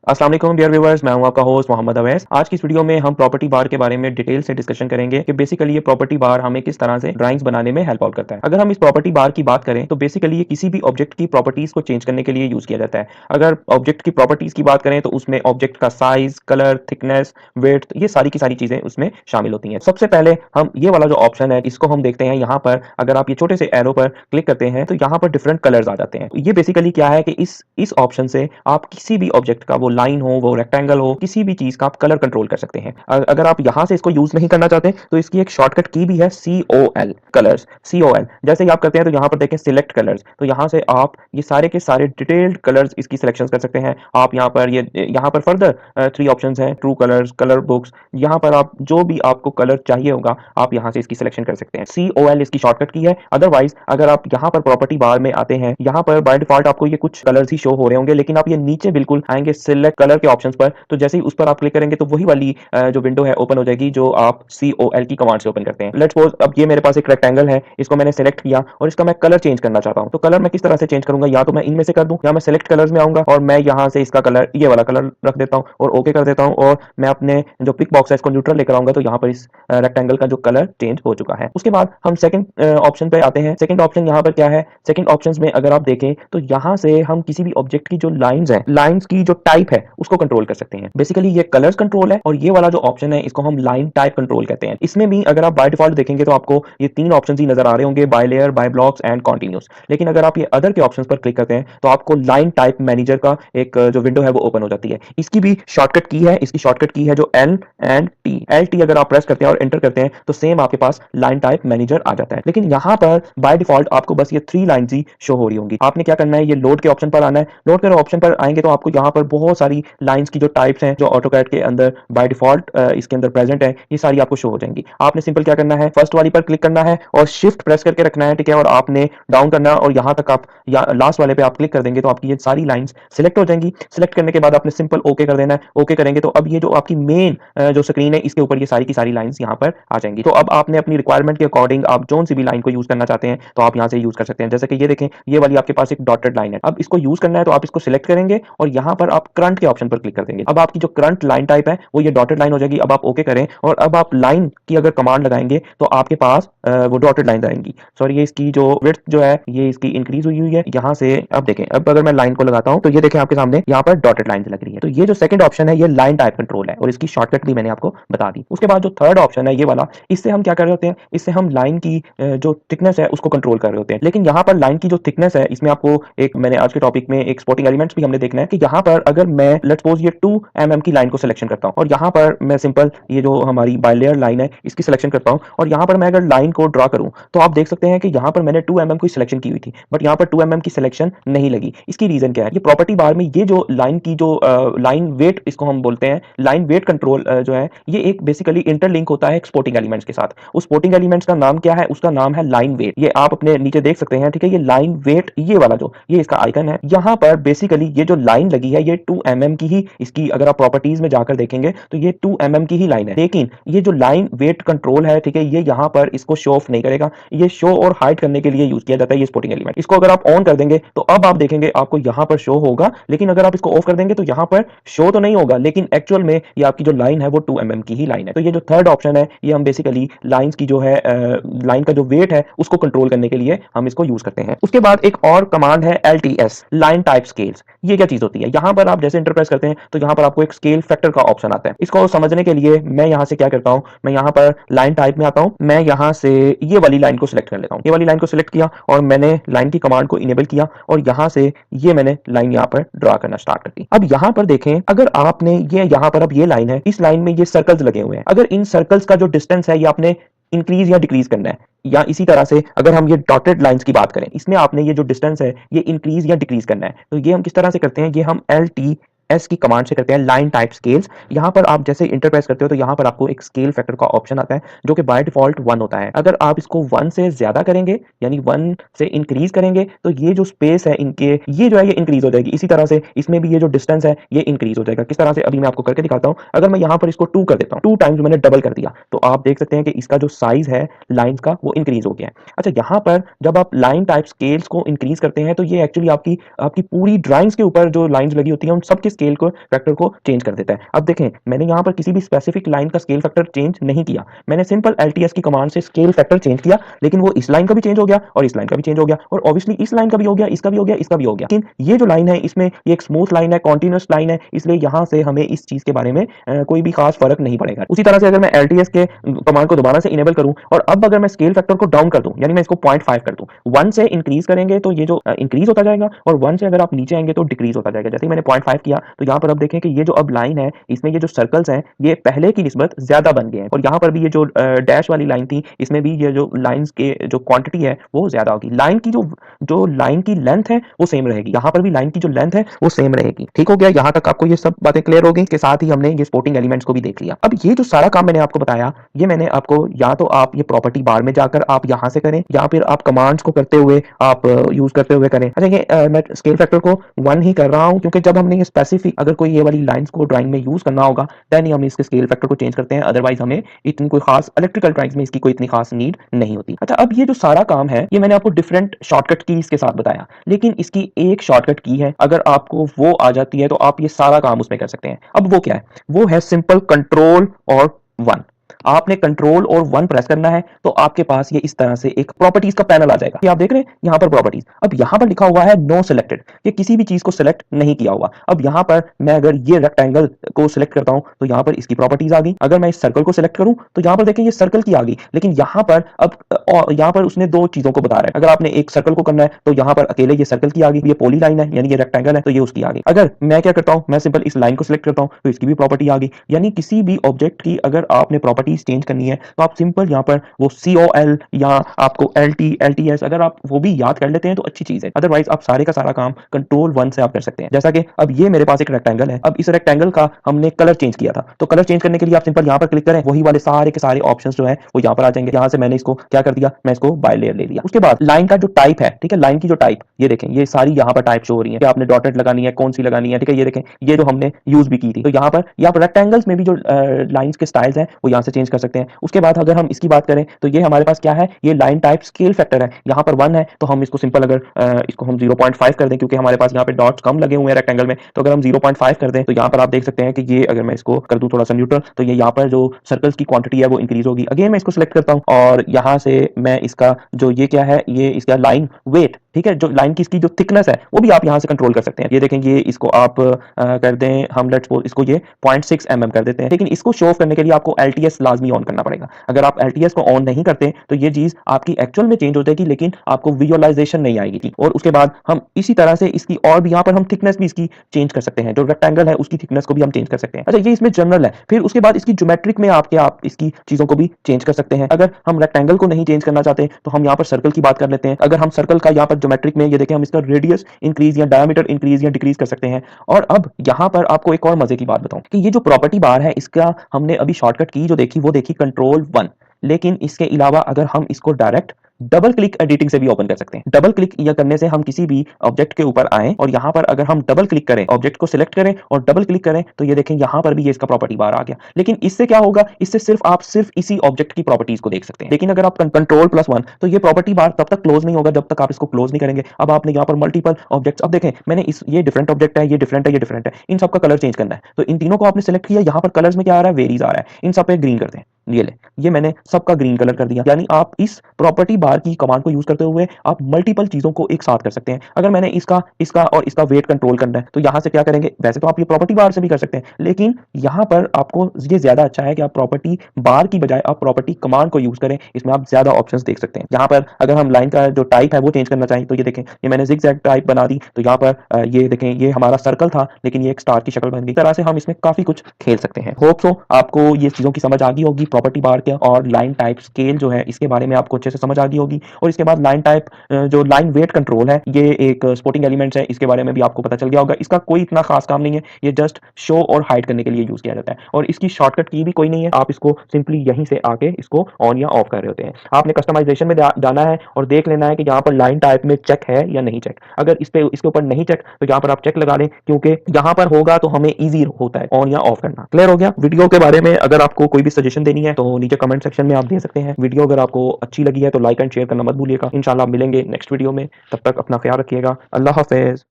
अस्सलाम वालेकुम dear viewers, मैं हूं आपका होस्ट मोहम्मद अवैस। आज की इस वीडियो में हम प्रॉपर्टी बार के बारे में डिटेल से डिस्कशन करेंगे कि बेसिकली ये प्रॉपर्टी बार हमें किस तरह से ड्राइंग्स बनाने में हेल्प आउट करता है। अगर हम इस प्रॉपर्टी बार की बात करें तो बेसिकली ये किसी भी ऑब्जेक्ट की प्रॉपर्टीज को चेंज करने के लिए यूज किया जाता है। अगर ऑब्जेक्ट की प्रॉपर्टीज की बात करें तो उसमें ऑब्जेक्ट का साइज, कलर, थिकनेस, वेट, ये सारी की सारी चीजें उसमें शामिल होती हैं। सबसे पहले हम ये वाला जो ऑप्शन है इसको हम देखते हैं। यहाँ पर अगर आप ये छोटे से एरो पर क्लिक करते हैं तो यहाँ पर डिफरेंट कलर्स आ जाते हैं। ये बेसिकली क्या है कि इस ऑप्शन से आप किसी भी ऑब्जेक्ट का, वो लाइन हो, वो रेक्टेंगल हो, किसी भी चीज का आप कलर कंट्रोल कर सकते हैं। अगर आप यहां से इसको यूज नहीं करना चाहते तो इसकी एक शॉर्टकट की भी है COL, कलर्स, COL। जैसे ही आप करते हैं तो यहाँ पर देखें सिलेक्ट कलर्स, तो यहाँ से आप ये सारे के सारे डिटेल्ड कलर्स इसकी सिलेक्शन कर सकते हैं। आप यहाँ पर फर्दर 3 ऑप्शंस हैं, ट्रू कलर्स, कलर बुक्स। यहाँ पर आप जो भी आपको कलर चाहिए होगा आप यहाँ से इसकी सिलेक्शन कर सकते हैं। COL इसकी शॉर्टकट की है। अदरवाइज अगर आप यहाँ पर प्रॉपर्टी बार में आते हैं, यहाँ पर बाय डिफॉल्ट आपको ये कुछ कलर्स ही शो हो रहे होंगे, लेकिन आप ये नीचे बिल्कुल आएंगे सिलेक्ट कलर के ऑप्शंस पर, तो जैसे ही उस पर आप क्लिक करेंगे तो वही वाली जो विंडो है ओपन हो जाएगी जो आप COL की कमांड से ओपन करते हैं। लेट्स सपोज अब ये मेरे पास एक रेक्टेंगल है, इसको मैंने सेलेक्ट किया और इसका मैं कलर चेंज करना चाहता हूं। तो कलर मैं किस तरह से चेंज करूंगा, या तो मैं इनमें से कर दूं या मैं सेलेक्ट कलर्स में आऊंगा और मैं यहां से इसका कलर, ये वाला कलर रख देता हूं और ओके कर देता हूं, और मैं अपने जो पिक बॉक्स है इसको न्यूट्रल लेकर आऊंगा, तो यहाँ पर इस रेक्टेंगल का जो कलर चेंज हो चुका है। उसके बाद हम सेकंड ऑप्शन पे आते हैं। सेकंड ऑप्शन यहाँ पर क्या है, सेकंड ऑप्शंस में अगर आप देखें तो यहाँ से हम किसी भी ऑब्जेक्ट की जो लाइंस है, लाइंस की जो टाइप है उसको कंट्रोल कर सकते हैं। बेसिकली ये कलर्स कंट्रोल है और ये वाला जो ऑप्शन है इसको हम लाइन टाइप कंट्रोल कहते हैं। इसमें भी अगर आप बाय डिफॉल्ट देखेंगे तो आपको ये 3 ऑप्शंस ही नजर आ रहे होंगे, by layer, by blocks and continuous. लेकिन अगर आप ये अदर के ऑप्शंस पर क्लिक करते हैं तो आपको लाइन टाइप मैनेजर का एक जो विंडो है वो ओपन हो जाती है। इसकी भी शॉर्टकट की है, इसकी शॉर्टकट की है जो L&T अगर आप प्रेस करते हैं और एंटर करते हैं तो सेम आपके पास लाइन टाइप मैनेजर आ जाता है। लेकिन यहाँ पर बाय डिफॉल्ट आपको बस ये 3 लाइंस ही शो हो रही होंगी। आपने क्या करना है, ये लोड के ऑप्शन पर आना है। लोड के ऑप्शन पर आएंगे तो आपको यहाँ पर बहुत सारी लाइंस की जो टाइप्स हैं जो ऑटोकैड के अंदर बाय डिफॉल्ट इसके अंदर प्रेजेंट है, ये सारी आपको शो हो जाएंगी। आपने सिंपल क्या करना है, फर्स्ट वाली पर क्लिक करना है और शिफ्ट प्रेस करके रखना है, ठीक है, और आपने डाउन करना है और यहाँ तक आप या लास्ट वाले पे आप क्लिक कर देंगे तो आपकी ये सारी लाइंस सिलेक्ट हो जाएंगी। सिलेक्ट करने के बाद आपने सिंपल ओके कर देना है। ओके करेंगे तो अब ये जो आपकी मेन जो स्क्रीन है इसके ऊपर ये सारी की सारी लाइंस यहाँ पर आ जाएंगी। तो अब आपने अपनी रिक्वायरमेंट के अकॉर्डिंग आप जोन सी भी लाइन को यूज करना चाहते हैं तो आप यहाँ से यूज कर सकते हैं। जैसे कि ये देखें, ये वाली आपके पास एक डॉटेड लाइन है। अब इसको यूज करना है तो आप इसको सिलेक्ट करेंगे और यहाँ पर आप करंट के ऑप्शन पर क्लिक कर देंगे। अब आपकी जो करंट लाइन टाइप है वो ये डॉटेड लाइन हो जाएगी। अब आप ओके करें और अब आप लाइन की अगर कमांड लगाएंगे तो आपके पास वो डॉटेड लाइन आएंगी। सॉरी, ये इसकी जो विड्थ जो है ये इसकी इंक्रीज हुई है यहाँ से। अब देखें, अब अगर मैं लाइन को लगाता हूं तो ये देखें आपके सामने यहाँ पर डॉटेड लाइन लग रही है। तो ये जो सेकंड ऑप्शन है ये लाइन टाइप कंट्रोल है और इसकी शॉर्टकट भी मैंने आपको बता दी। उसके बाद जो थर्ड ऑप्शन है ये वाला, इससे हम क्या कर रहे होते हैं, इससे हम लाइन की जो थिकनेस है उसको कंट्रोल कर रहे होते हैं। लेकिन यहाँ पर लाइन की जो थिकनेस है इसमें आपको एक, मैंने आज के टॉपिक में एक स्पोर्टिंग एलिमेंट्स भी हमने देखना है कि यहाँ पर अगर मैं लेट्स सपोज ये 2 mm की लाइन को सिलेक्शन करता हूँ और यहाँ पर मैं सिंपल ये जो हमारी बाय लेयर लाइन है इसकी सिलेक्शन करता हूँ और यहाँ पर मैं अगर लाइन को ड्रा करूँ तो आप देख सकते हैं कि यहाँ पर मैंने 2 mm की सिलेक्शन की हुई थी बट यहाँ पर 2 mm की सिलेक्शन नहीं लगी। इसकी रीजन क्या है, ये प्रॉपर्टी बार में ये जो लाइन की जो लाइन वेट इसको हम बोलते हैं, लाइन वेट कंट्रोल जो है ये एक बेसिकली इंटरलिंक होता है एक्सपोर्टिंग एलिमेंट्स के साथ। उस स्पोर्टिंग एलिमेंट्स का नाम क्या है, उसका नाम है लाइन वेट। ये आप अपने नीचे देख सकते हैं, ठीक है, ये लाइन वेट, ये वाला जो ये इसका आइकन है, यहाँ पर बेसिकली ये जो लाइन लगी है ये 2 mm की ही, इसकी अगर आप प्रॉपर्टीज में जाकर देखेंगे तो ये 2 mm की ही लाइन है। लेकिन ये जो लाइन वेट कंट्रोल है, ठीक है, ये यहाँ पर इसको शो ऑफ नहीं करेगा, ये शो और हाइड करने के लिए यूज किया जाता है ये स्पोर्टिंग एलिमेंट। इसको अगर आप ऑन कर देंगे तो अब आप देखेंगे आपको यहाँ पर शो होगा, लेकिन अगर आप इसको ऑफ कर देंगे तो यहाँ पर शो तो नहीं होगा, लेकिन एक्चुअल में ये आपकी जो लाइन है वो 2 mm की ही लाइन है। तो ये जो थर्ड ऑप्शन है ये हम बेसिकली लाइंस की जो है लाइन का जो वेट है उसको कंट्रोल करने के लिए हम इसको यूज करते हैं। उसके बाद एक और कमांड है LTS, लाइन टाइप स्केल्स। ये क्या चीज होती है, यहाँ पर आप जैसे इंटर प्रेस करते हैं तो यहाँ पर आपको एक स्केल फैक्टर का ऑप्शन आता है। इसको समझने के लिए मैं यहाँ से क्या करता हूँ, मैं यहाँ पर लाइन टाइप में आता हूँ, मैं यहाँ से ये वाली लाइन को सिलेक्ट कर लेता हूँ। ये वाली लाइन को सिलेक्ट किया और मैंने लाइन की कमांड को इनेबल किया और यहाँ से ये मैंने लाइन यहाँ पर ड्रा करना स्टार्ट कर दी। अब यहाँ पर देखें, अगर आपने ये यहाँ पर अब ये लाइन है, इस लाइन में ये सर्कल्स लगे हुए हैं, अगर इन सर्कल्स का जो डिस्टेंस है ये आपने इंक्रीज या डिक्रीज करना है, या इसी तरह से अगर हम ये डॉटेड लाइंस की बात करें इसमें आपने ये जो डिस्टेंस है ये इंक्रीज या डिक्रीज करना है। तो ये हम किस तरह से करते हैं, ये हम LTS की कमांड से करते हैं, लाइन टाइप स्केल्स। यहाँ पर आप जैसे इंटर प्रेस करते हो तो यहाँ पर आपको एक स्केल फैक्टर का ऑप्शन आता है जो कि बाय डिफॉल्ट 1 होता है। अगर आप इसको 1 से ज्यादा करेंगे यानी 1 से इंक्रीज करेंगे तो ये जो स्पेस है इनके, ये जो है ये इंक्रीज हो जाएगी। इसी तरह से इसमें भी ये जो डिस्टेंस है ये इंक्रीज हो जाएगा। किस तरह से, अभी मैं आपको करके दिखाता हूँ। अगर मैं यहाँ पर इसको 2 कर देता हूँ, 2 टाइम्स मैंने डबल कर दिया, तो आप देख सकते हैं कि इसका जो साइज है लाइंस का वो इंक्रीज हो गया है। अच्छा, यहाँ पर जब आप लाइन टाइप स्केल्स को इंक्रीज करते हैं तो ये एक्चुअली आपकी आपकी पूरी ड्राइंग्स के ऊपर जो लाइंस लगी होती हैं उन सब के स्केल को फैक्टर को चेंज कर देता है। अब देखें, मैंने यहाँ पर किसी भी स्पेसिफिक लाइन का स्केल फैक्टर चेंज नहीं किया, मैंने सिंपल एलटीएस की कमांड से स्केल फैक्टर चेंज किया, लेकिन वो इस लाइन का भी चेंज हो गया और इस लाइन का भी चेंज हो गया और ऑब्वियसली इस लाइन का भी हो गया, इसका भी हो गया, इसका भी हो गया। लेकिन ये जो लाइन है इसमें ये एक स्मूथ लाइन है, कॉन्टिन्यूस लाइन है, इसलिए यहाँ से हमें इस चीज के बारे में कोई भी खास फर्क नहीं पड़ेगा। उसी तरह से अगर मैं एलटीएस के कमांड को दोबारा से इनेबल करूं और अब अगर मैं स्केल फैक्टर को डाउन कर दूं, यानी मैं इसको 0.5 कर दूं, 1 से इंक्रीज करेंगे तो ये जो इंक्रीज होता जाएगा और 1 से अगर आप नीचे आएंगे तो डिक्रीज होता जाएगा। जैसे ही मैंने 0.5 किया तो यहाँ पर अब देखें कि ये जो अब लाइन है इसमें ये जो सर्कल्स हैं ये पहले की निस्बत ज्यादा बन गए हैं और यहाँ पर भी ये जो डैश वाली लाइन थी इसमें भी ये जो लाइंस के जो क्वांटिटी है वो ज्यादा होगी। लाइन की जो लाइन की लेंथ है वो सेम रहेगी, यहाँ पर भी लाइन की जो लेंथ है वो सेम रहेगी। ठीक हो गया, यहाँ तक आपको ये सब बातें क्लियर हो गई। के साथ ही हमने ये सपोर्टिंग एलिमेंट्स को भी देख लिया। अब ये जो सारा काम मैंने आपको बताया ये मैंने आपको या तो आप ये प्रॉपर्टी बार में जाकर आप यहाँ से करें या फिर आप कमांड्स को करते हुए आप यूज करते हुए करें। अच्छा, ये मैं स्केल फैक्टर को 1 ही कर रहा हूँ क्योंकि जब हमने ये स्पेसिफिक अगर कोई ये वाली लाइंस को ड्राइंग में यूज करना होगा देन ही हम इसके स्केल फैक्टर को चेंज करते हैं, अदरवाइज हमें इतनी कोई खास इलेक्ट्रिकल ड्राइंग्स में इसकी कोई इतनी खास नीड नहीं होती। अच्छा, अब ये जो सारा काम है ये मैंने आपको डिफरेंट शॉर्टकट कीज के साथ बताया, लेकिन इसकी एक शॉर्टकट की है, अगर आपको वो आ जाती है तो आप ये सारा काम उसमें कर सकते हैं। अब वो क्या है? वो है सिंपल कंट्रोल और 1। आपने कंट्रोल और 1 प्रेस करना है तो आपके पास ये इस तरह से एक प्रॉपर्टीज का पैनल आ जाएगा। ये आप देख रहे हैं यहाँ पर प्रॉपर्टीज। अब यहाँ पर लिखा हुआ है नो सिलेक्टेड, ये किसी भी चीज को सिलेक्ट नहीं किया हुआ। अब यहाँ पर मैं अगर ये रेक्टेंगल को सिलेक्ट करता हूं तो यहाँ पर इसकी प्रॉपर्टीज आ गई। अगर मैं इस सर्कल को सिलेक्ट करूं तो यहाँ पर देखें ये सर्कल की आ गई, लेकिन यहाँ पर अब यहाँ पर उसने 2 चीजों को बता रहा है। अगर आपने एक सर्कल को करना है तो यहाँ पर अकेले ये सर्कल की आ गई, ये पोली लाइन है यानी ये रेक्टेंगल है तो ये उसकी आ गई। अगर मैं क्या करता हूं, मैं सिंपल इस लाइन को सिलेक्ट करता हूं तो इसकी भी प्रॉपर्टी आ गई। यानी किसी भी ऑब्जेक्ट की अगर आपने प्रॉपर्टीज चेंज करनी है तो आप सिंपल यहाँ पर वो COL या आपको LT LTS अगर आप वो भी याद कर लेते हैं तो अच्छी चीज है, अदरवाइज आप सारे का सारा काम कंट्रोल 1 से आप कर सकते हैं। जैसा कि अब ये मेरे पास एक रेक्टेंगल है, अब इस रेक्टेंगल का हमने कलर चेंज किया था तो कलर चेंज करने के लिए आप सिंपल यहाँ पर क्लिक करें, वही वाले सारे के सारे ऑप्शंस जो है वो यहाँ पर आ जाएंगे। यहाँ से मैंने इसको क्या कर दिया, मैं इसको बाय लेयर ले लिया। उसके बाद लाइन का जो टाइप है, ठीक है, लाइन की जो टाइप ये देखें ये सारी यहाँ पर टाइप शो हो रही है कि आपने डॉटेड लगानी है, कौन सी लगानी है, ठीक है। ये देखें ये जो हमने यूज भी की थी, तो यहाँ पर या रेक्टेंगल्स में भी जो लाइंस के स्टाइल्स हैं वो यहाँ से चेंज कर सकते हैं। उसके बाद अगर हम इसकी बात करें तो ये हमारे पास क्या है, ये लाइन टाइप स्केल फैक्टर है, यहाँ पर 1 है तो हम इसको सिंपल अगर इसको हम 0.5 कर दें क्योंकि हमारे पास यहाँ पे डॉट्स कम लगे हुए हैं रेक्टेंगल में, तो अगर हम 0.5 कर दें तो यहाँ पर आप देख सकते हैं कि ये अगर मैं इसको कर दूं थोड़ा सा न्यूट्रल तो ये यहाँ पर जो सर्कल्स की क्वांटिटी है वो इंक्रीज होगी। अगेन मैं इसको सिलेक्ट करता हूँ और यहाँ से मैं इसका जो ये क्या है, ये इसका लाइन वेट, ठीक है, जो लाइन की इसकी जो थिकनेस है वो भी आप यहाँ से कंट्रोल कर सकते हैं। ये देखें ये इसको आप कर दें, हम लेट्स सपोज इसको ये 0.6 mm कर देते हैं, लेकिन इसको शो ऑफ करने के लिए आपको LTS लाजमी ऑन करना पड़ेगा। अगर आप LTS को ऑन नहीं करते तो ये चीज आपकी एक्चुअल में चेंज हो जाएगी लेकिन आपको विजुअलाइजेशन नहीं आएगी। और उसके बाद हम इसी तरह से इसकी और भी यहाँ पर हम थिकनेस भी इसकी चेंज कर सकते हैं, जो रेक्टेंगल है उसकी थिकनेस को भी हम चेंज कर सकते हैं। अच्छा, ये इसमें जनरल है। फिर उसके बाद इसकी ज्योमेट्रिक में आप इसकी चीजों को भी चेंज कर सकते हैं। अगर हम रेक्टेंगल को नहीं चेंज करना चाहते तो हम यहाँ पर सर्कल की बात कर लेते हैं। अगर हम सर्कल का यहाँ पर ज्योमेट्रिक में ये देखें हम इसका रेडियस इंक्रीज या डायमीटर इंक्रीज या डिक्रीज कर सकते हैं। और अब यहाँ पर आपको एक और मजे की बात बताऊं कि ये जो प्रॉपर्टी बार है इसका हमने अभी शॉर्टकट की जो देखी वो देखी कंट्रोल 1, लेकिन इसके अलावा अगर हम इसको डायरेक्ट डबल क्लिक एडिटिंग से भी ओपन कर सकते हैं। डबल क्लिक या करने से हम किसी भी ऑब्जेक्ट के ऊपर आए और यहाँ पर अगर हम डबल क्लिक करें, ऑब्जेक्ट को सिलेक्ट करें और डबल क्लिक करें तो ये देखें यहाँ पर भी ये इसका प्रॉपर्टी बार आ गया। लेकिन इससे क्या होगा, इससे सिर्फ इसी ऑब्जेक्ट की प्रॉपर्टीज को देख सकते हैं। लेकिन अगर आप कंट्रोल +1 तो ये प्रॉपर्टी बार तब तक क्लोज नहीं होगा जब तक आप इसको क्लोज नहीं करेंगे। अब आपने यहाँ पर मल्टीपल ऑब्जेक्ट्स, अब देखें मैंने ये डिफरेंट ऑब्जेक्ट है, ये डिफरेंट है, ये डिफरेंट है, इन सबका कलर चेंज करना है तो इन तीनों को आपने सिलेक्ट किया, यहाँ पर कलर्स में क्या आ रहा है, वेरीज आ रहा है, इन सब पे ग्रीन करते हैं। ये ले, ये मैंने सबका ग्रीन कलर कर दिया। यानी आप इस प्रॉपर्टी बार की कमांड को यूज करते हुए आप मल्टीपल चीजों को एक साथ कर सकते हैं। अगर मैंने इसका और इसका वेट कंट्रोल करना है तो यहां से क्या करेंगे, वैसे तो आप ये प्रॉपर्टी बार से भी कर सकते हैं लेकिन यहां पर आपको ये ज्यादा अच्छा है कि आप प्रॉपर्टी बार की बजाय आप प्रॉपर्टी कमांड को यूज करें, इसमें आप ज्यादा ऑप्शंस देख सकते हैं। यहाँ पर अगर हम लाइन का जो टाइप है वो चेंज करना चाहें तो ये देखें ये मैंने जिगजैग टाइप बना दी, तो यहाँ पर ये देखें ये हमारा सर्कल था लेकिन ये एक स्टार की शक्ल बन गई। इस तरह से हम इसमें काफी कुछ खेल सकते हैं। होप सो आपको ये चीजों की समझ आ गई होगी, प्रॉपर्टी बार के और लाइन टाइप स्केल जो है इसके बारे में आपको अच्छे से समझ आ गई होगी। और इसके बाद लाइन टाइप जो लाइन वेट कंट्रोल है ये एक सपोर्टिंग एलिमेंट्स है, इसके बारे में भी आपको पता चल गया होगा। इसका कोई इतना खास काम नहीं है, ये जस्ट शो और हाइड करने के लिए यूज किया जाता है और इसकी शॉर्टकट की भी कोई नहीं है। आप इसको सिंपली यहीं से आके इसको ऑन या ऑफ कर रहे होते हैं। आपने कस्टमाइजेशन में जाना है और देख लेना है कि यहाँ पर लाइन टाइप में चेक है या नहीं चेक। अगर इसके ऊपर नहीं चेक तो यहाँ पर आप चेक लगा लें क्योंकि यहाँ पर होगा तो हमें ईजी होता है ऑन या ऑफ करना। क्लियर हो गया? वीडियो के बारे में अगर आपको कोई भी सजेशन देनी है तो नीचे कमेंट सेक्शन में आप दे सकते हैं। वीडियो अगर आपको अच्छी लगी है तो लाइक एंड शेयर करना मत भूलिएगा। इंशाल्लाह मिलेंगे नेक्स्ट वीडियो में, तब तक अपना ख्याल रखिएगा। अल्लाह हाफिज।